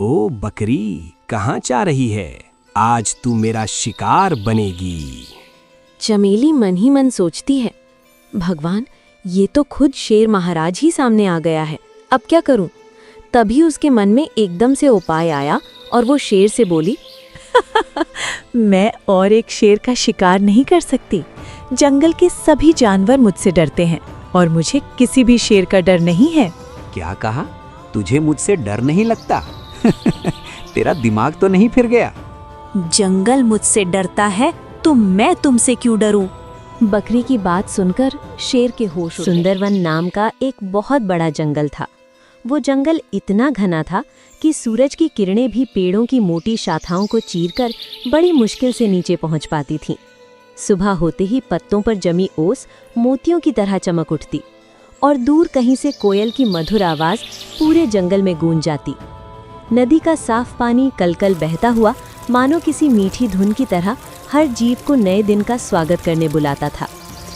ओ बकरी, कहाँ जा रही है? आज तू मेरा शिकार बनेगी। चमेली मन ही मन सोचती है, भगवान, ये तो खुद शेर महाराज ही सामने आ गया है, अब क्या करूं? तभी उसके मन में एकदम से उपाय आया और वो शेर से बोली, मैं और एक शेर का शिकार नहीं कर सकती। जंगल के सभी जानवर मुझसे डरते हैं और मुझे किसी भी शेर का डर नहीं है। क्या कहा? तुझे मुझसे डर नहीं लगता? तेरा दिमाग तो नहीं फिर गया? जंगल मुझसे डरता है तो मैं तुमसे क्यों डरूं? बकरी की बात सुनकर शेर के होश उड़ गए। सुंदरवन नाम का एक बहुत बड़ा जंगल था। वो जंगल इतना घना था कि सूरज की किरणें भी पेड़ों की मोटी शाखाओं को चीरकर बड़ी मुश्किल से नीचे पहुंच पाती थीं। सुबह होते ही पत्तों पर जमी ओस मोतियों की तरह चमक उठती और दूर कहीं से कोयल की मधुर आवाज पूरे जंगल में गूंज जाती। नदी का साफ पानी कलकल बहता हुआ मानो किसी मीठी धुन की तरह हर जीव को नए दिन का स्वागत करने बुलाता था।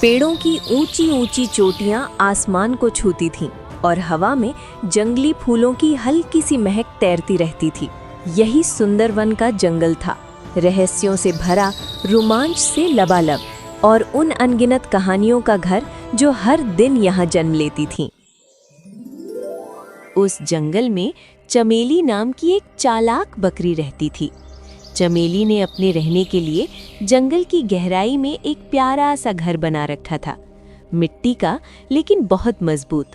पेड़ों की ऊंची ऊंची चोटियां आसमान को छूती थीं और हवा में जंगली फूलों की हल्की सी महक तैरती रहती थी। यही सुंदरवन का जंगल था, रहस्यों से भरा, रोमांच से लबालब और उन अनगिनत कहानियों का घर जो हर दिन यहाँ जन्म लेती थीं। उस जंगल में चमेली नाम की एक चालाक बकरी रहती थी। चमेली ने अपने रहने के लिए जंगल की गहराई में एक प्यारा सा घर बना रखा था, मिट्टी का लेकिन बहुत मजबूत।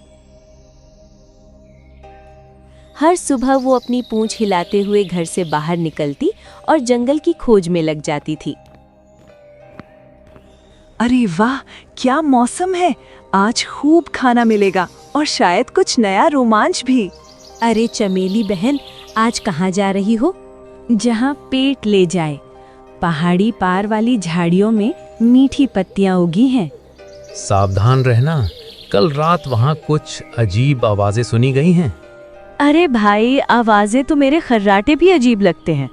हर सुबह वो अपनी पूंछ हिलाते हुए घर से बाहर निकलती और जंगल की खोज में लग जाती थी। अरे वाह, क्या मौसम है! आज खूब खाना मिलेगा और शायद कुछ नया रोमांच भी। अरे चमेली बहन, आज कहाँ जा रही हो? जहाँ पेट ले जाए। पहाड़ी पार वाली झाड़ियों में मीठी पत्तियां उगी हैं। सावधान रहना, कल रात वहाँ कुछ अजीब आवाजें सुनी गई हैं। अरे भाई, आवाजें तो मेरे खर्राटे भी अजीब लगते हैं।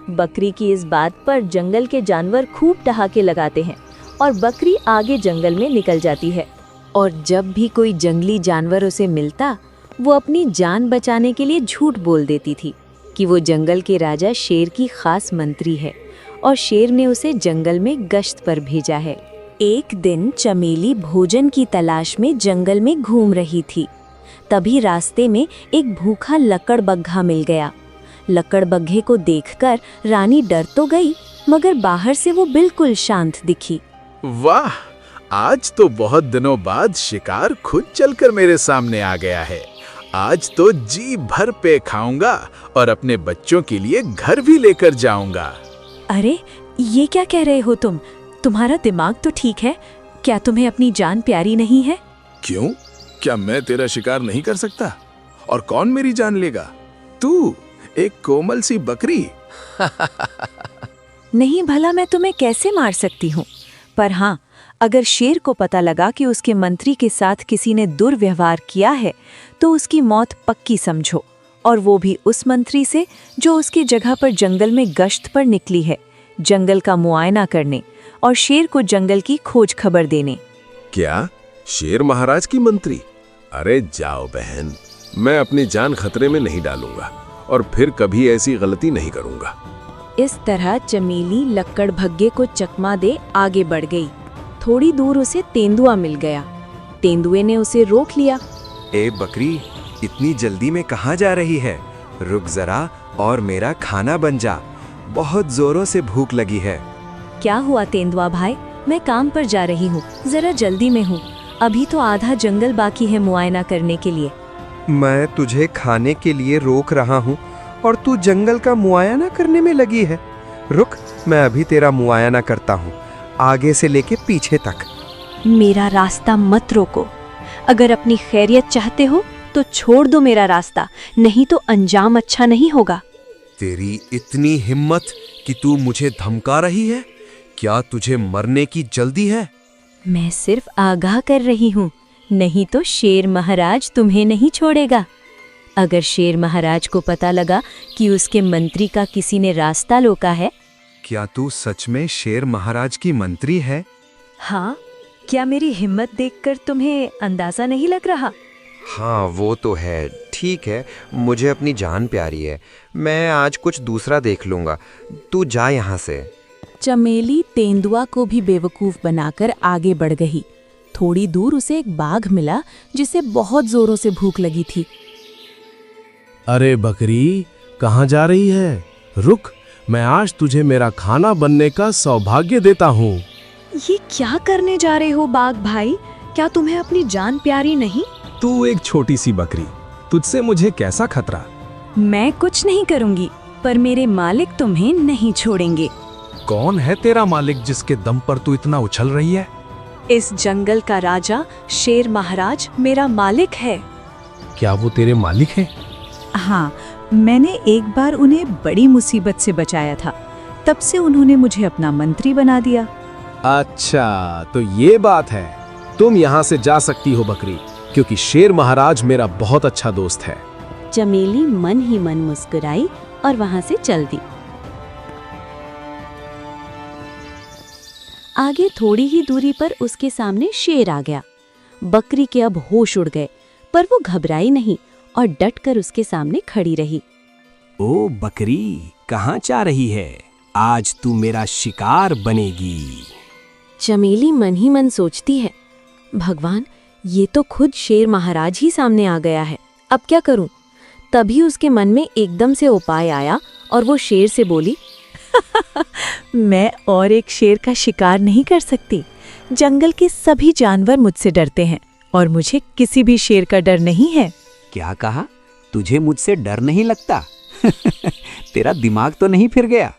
बकरी की इस बात पर जंगल के जानवर खूब ठहाके लगाते हैं और बकरी आगे जंगल में निकल जाती है। और जब भी कोई जंगली जानवर उसे मिलता, वो अपनी जान बचाने के लिए झूठ बोल देती थी कि वो जंगल के राजा शेर की खास मंत्री है और शेर ने उसे जंगल में गश्त पर भेजा है। एक दिन चमेली भोजन की तलाश में जंगल में घूम रही थी। तभी रास्ते में एक भूखा लकड़बग्घा मिल गया। लकड़बग्घे को देखकर रानी डर तो गई, मगर बाहर से वो बिल्कुल शांत दिखी। वाह, आज तो बहुत दिनों बाद शिकार खुद चलकर मेरे सामने आ गया है। आज तो जी भर पे खाऊंगा और अपने बच्चों के लिए घर भी लेकर जाऊंगा। अरे, ये क्या कह रहे हो तुम? तुम्हारा दिमाग तो ठीक है? क्या तुम्हें अपनी जान प्यारी नहीं है? क्यों? क्या मैं तेरा शिकार नहीं कर सकता? और कौन मेरी जान लेगा? तू, एक कोमल सी बकरी। नहीं, भला मैं तुम्हें कैसे मार सकती हूँ? पर हाँ, अगर शेर को पता लगा कि उसके मंत्री के साथ किसी ने दुर्व्यवहार किया है, तो उसकी मौत पक्की समझो, और वो भी उस मंत्री से जो उसकी जगह पर जंगल में गश्त पर निकली है, जंगल का मुआयना करने और शेर को जंगल की खोज खबर देने। क्या? शेर महाराज की मंत्री? अरे जाओ बहन, मैं अपनी जान खतरे में नहीं डालूंगा और फिर कभी ऐसी गलती नहीं करूंगा। इस तरह चमेली लकड़बग्घे को चकमा दे आगे बढ़ गई। थोड़ी दूर उसे तेंदुआ मिल गया। तेंदुए ने उसे रोक लिया। ए बकरी, इतनी जल्दी में कहाँ जा रही है? रुक जरा और मेरा खाना बन जा, बहुत जोरों से भूख लगी है। क्या हुआ तेंदुआ भाई? मैं काम पर जा रही हूँ, जरा जल्दी में हूँ। अभी तो आधा जंगल बाकी है मुआयना करने के लिए। मैं तुझे खाने के लिए रोक रहा हूँ और तू जंगल का मुआयना करने में लगी है। रुक, मैं अभी तेरा मुआयना करता हूँ, आगे से लेके पीछे तक। मेरा रास्ता मत रोको। अगर अपनी खैरियत चाहते हो तो छोड़ दो मेरा रास्ता, नहीं तो अंजाम अच्छा नहीं होगा। तेरी इतनी हिम्मत कि तू मुझे धमका रही है? क्या तुझे मरने की जल्दी है? मैं सिर्फ आगाह कर रही हूँ, नहीं तो शेर महाराज तुम्हें नहीं छोड़ेगा। अगर शेर महाराज को पता लगा कि उसके मंत्री का किसी ने रास्ता रोका है। क्या तू सच में शेर महाराज की मंत्री है? हाँ, क्या मेरी हिम्मत देखकर तुम्हें अंदाजा नहीं लग रहा? हाँ वो तो है, ठीक है, मुझे अपनी जान प्यारी है, मैं आज कुछ दूसरा देख लूँगा, तू जा यहाँ से। चमेली तेंदुआ को भी बेवकूफ बनाकर आगे बढ़ गई। थोड़ी दूर उसे एक बाघ मिला जिसे बहुत जोरों से भूख लगी थी। अरे बकरी, कहाँ जा रही है? रुक, मैं आज तुझे मेरा खाना बनने का सौभाग्य देता हूँ। ये क्या करने जा रहे हो बाघ भाई? क्या तुम्हें अपनी जान प्यारी नहीं? तू एक छोटी सी बकरी, तुझसे मुझे कैसा खतरा? मैं कुछ नहीं करूंगी, पर मेरे मालिक तुम्हें नहीं छोड़ेंगे। कौन है तेरा मालिक जिसके दम पर तू इतना उछल रही है? इस जंगल का राजा शेर महाराज मेरा मालिक है। क्या वो तेरे मालिक हैं? हाँ, मैंने एक बार उन्हें बड़ी मुसीबत से बचाया था, तब से उन्होंने मुझे अपना मंत्री बना दिया। अच्छा, तो ये बात है। तुम यहाँ से जा सकती हो बकरी, क्योंकि शेर महाराज मेरा बहुत अच्छा दोस्त है। चमेली मन ही मन मुस्कुराई और वहां से चल दी। आगे थोड़ी ही दूरी पर उसके सामने शेर आ गया। बकरी के अब होश उड़ गए, पर वो घबराई नहीं और डटकर उसके सामने खड़ी रही। ओ बकरी, कहाँ जा रही है? आज तू मेरा शिकार बनेगी। चमेली मन ही मन सोचती है, भगवान, ये तो खुद शेर महाराज ही सामने आ गया है, अब क्या करूं? तभी उसके मन में एकदम से उपाय आया और वो शेर से बोली, मैं और एक शेर का शिकार नहीं कर सकती। जंगल के सभी जानवर मुझसे डरते हैं और मुझे किसी भी शेर का डर नहीं है। क्या कहा? तुझे मुझसे डर नहीं लगता? तेरा दिमाग तो नहीं फिर गया?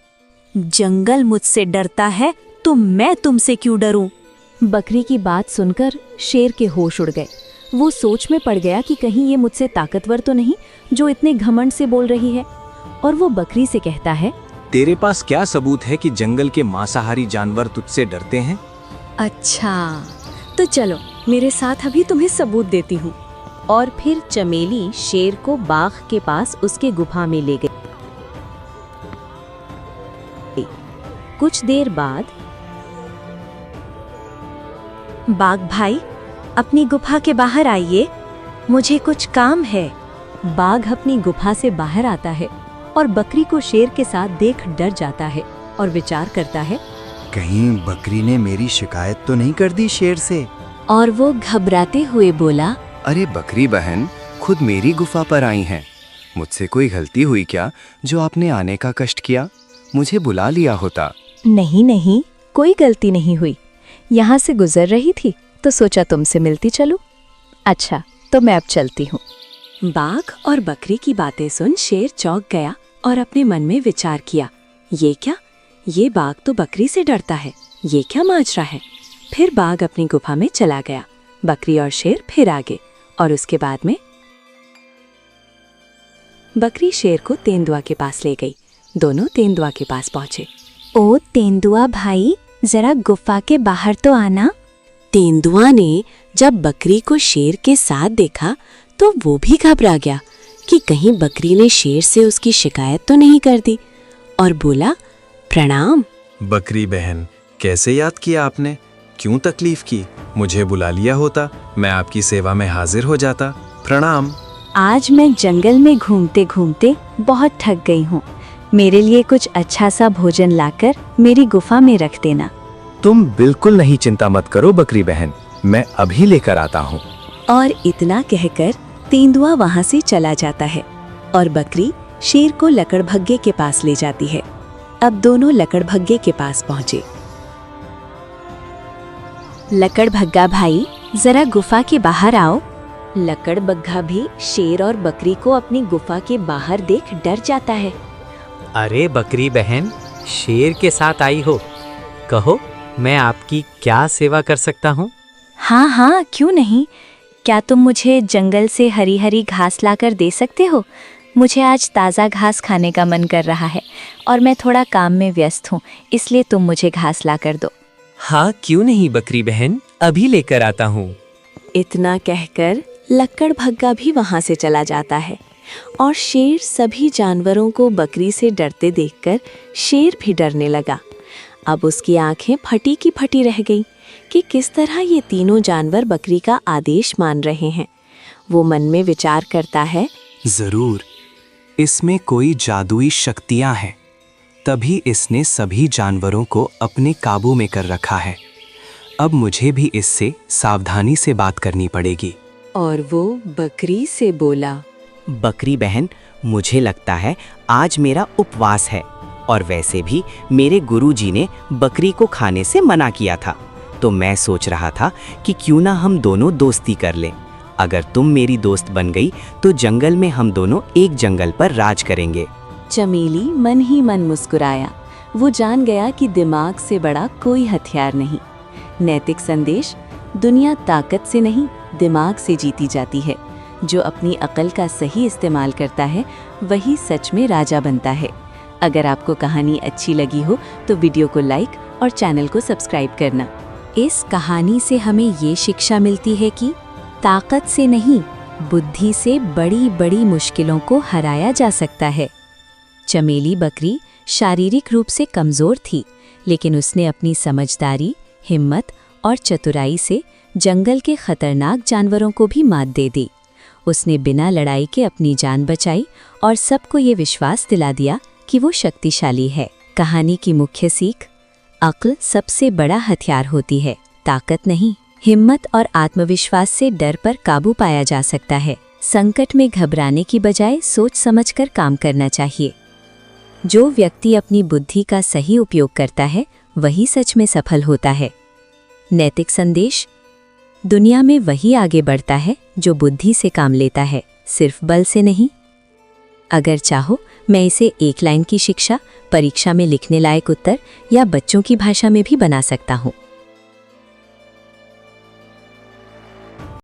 जंगल मुझसे डरता है तो मैं तुमसे क्यों डरूं? बकरी की बात सुनकर शेर के होश उड़ गए। वो सोच में पड़ गया कि कहीं ये मुझसे ताकतवर तो नहीं जो इतने घमंड से बोल रही है। और वो बकरी से कहता है, तेरे पास क्या सबूत है कि जंगल के मांसाहारी जानवर तुझसे डरते हैं? अच्छा, तो चलो मेरे साथ अभी तुम्हें सबूत देती हूँ। और फिर चमेली शेर को बाघ के पास उसके गुफा में ले गई। कुछ देर बाद, बाघ भाई, अपनी गुफा के बाहर आइए, मुझे कुछ काम है। बाघ अपनी गुफा से बाहर आता है और बकरी को शेर के साथ देख डर जाता है और विचार करता है, कहीं बकरी ने मेरी शिकायत तो नहीं कर दी शेर से? और वो घबराते हुए बोला, अरे बकरी बहन, खुद मेरी गुफा पर आई हैं। मुझसे कोई गलती हुई क्या जो आपने आने का कष्ट किया? मुझे बुला लिया होता। नहीं नहीं, कोई गलती नहीं हुई। यहाँ से गुजर रही थी तो सोचा तुमसे मिलती चलूं। अच्छा, तो मैं अब चलती हूँ। बाघ और बकरी की बातें सुन शेर चौंक गया और अपने मन में विचार किया, ये क्या? ये बाघ तो बकरी से डरता है, ये क्या माजरा है? फिर बाघ अपनी गुफा में चला गया। बकरी और शेर फिर आगे, और उसके बाद में बकरी शेर को तेंदुआ के पास ले गई। दोनों तेंदुआ के पास पहुंचे। ओ तेंदुआ भाई, जरा गुफा के बाहर तो आना। तेंदुआ ने जब बकरी को शेर के साथ देखा तो वो भी घबरा गया कि कहीं बकरी ने शेर से उसकी शिकायत तो नहीं कर दी, और बोला, प्रणाम। बकरी बहन, कैसे याद किया आपने? क्यों तकलीफ की? मुझे बुला लिया होता, मैं आपकी सेवा में हाजिर हो जाता। प्रणाम। आज मैं जंगल में घूमते घूमते बहुत थक गई हूँ। मेरे लिए कुछ अच्छा सा भोजन लाकर मेरी गुफा में रख देना। तुम बिल्कुल नहीं चिंता मत करो बकरी बहन, मैं अभी लेकर आता हूँ। और इतना कहकर तेंदुआ वहां से चला जाता है और बकरी शेर को लकड़भग्गे के पास ले जाती है। अब दोनों लकड़भग्गे के पास पहुंचे। लकड़भग्गा भाई, जरा गुफा के बाहर आओ। लकड़बग्घा भी शेर और बकरी को अपनी गुफा के बाहर देख डर जाता है। अरे बकरी बहन, शेर के साथ आई हो, कहो मैं आपकी क्या सेवा कर सकता हूँ? हाँ हाँ, क्यों नहीं। क्या तुम मुझे जंगल से हरी हरी घास लाकर दे सकते हो? मुझे आज ताज़ा घास खाने का मन कर रहा है और मैं थोड़ा काम में व्यस्त हूँ, इसलिए तुम मुझे घास लाकर दो। हाँ क्यों नहीं बकरी बहन, अभी लेकर आता हूँ। इतना कहकर लकड़भग्गा भी वहां से चला जाता है और शेर सभी जानवरों को बकरी से डरते देखकर शेर भी डरने लगा। अब उसकी आंखें फटी की फटी रह गई कि किस तरह ये तीनों जानवर बकरी का आदेश मान रहे हैं। वो मन में विचार करता है, जरूर इसमें कोई जादुई शक्तियां हैं, तभी इसने सभी जानवरों को अपने काबू में कर रखा है। अब मुझे भी इससे सावधानी से बात करनी पड़ेगी। और वो बकरी से बोला, बकरी बहन, मुझे लगता है आज मेरा उपवास है, और वैसे भी मेरे गुरुजी ने बकरी को खाने से मना किया था, तो मैं सोच रहा था कि क्यों ना हम दोनों दोस्ती कर लें। अगर तुम मेरी दोस्त बन गई तो जंगल में हम दोनों एक जंगल पर राज करेंगे। चमेली मन ही मन मुस्कुराया। वो जान गया कि दिमाग से बड़ा कोई हथियार नहीं। नैतिक संदेश, दुनिया ताकत से नहीं दिमाग से जीती जाती है। जो अपनी अकल का सही इस्तेमाल करता है वही सच में राजा बनता है। अगर आपको कहानी अच्छी लगी हो तो वीडियो को लाइक और चैनल को सब्सक्राइब करना। इस कहानी से हमें ये शिक्षा मिलती है कि ताकत से नहीं, बुद्धि से बड़ी बड़ी मुश्किलों को हराया जा सकता है। चमेली बकरी शारीरिक रूप से कमज़ोर थी, लेकिन उसने अपनी समझदारी, हिम्मत और चतुराई से जंगल के खतरनाक जानवरों को भी मात दे दी। उसने बिना लड़ाई के अपनी जान बचाई और सबको ये विश्वास दिला दिया कि वो शक्तिशाली है। कहानी की मुख्य सीख, अक्ल सबसे बड़ा हथियार होती है, ताकत नहीं। हिम्मत और आत्मविश्वास से डर पर काबू पाया जा सकता है। संकट में घबराने की बजाय सोच समझकर काम करना चाहिए। जो व्यक्ति अपनी बुद्धि का सही उपयोग करता है वही सच में सफल होता है। नैतिक संदेश, दुनिया में वही आगे बढ़ता है जो बुद्धि से काम लेता है, सिर्फ बल से नहीं। अगर चाहो मैं इसे एक लाइन की शिक्षा, परीक्षा में लिखने लायक उत्तर या बच्चों की भाषा में भी बना सकता हूँ।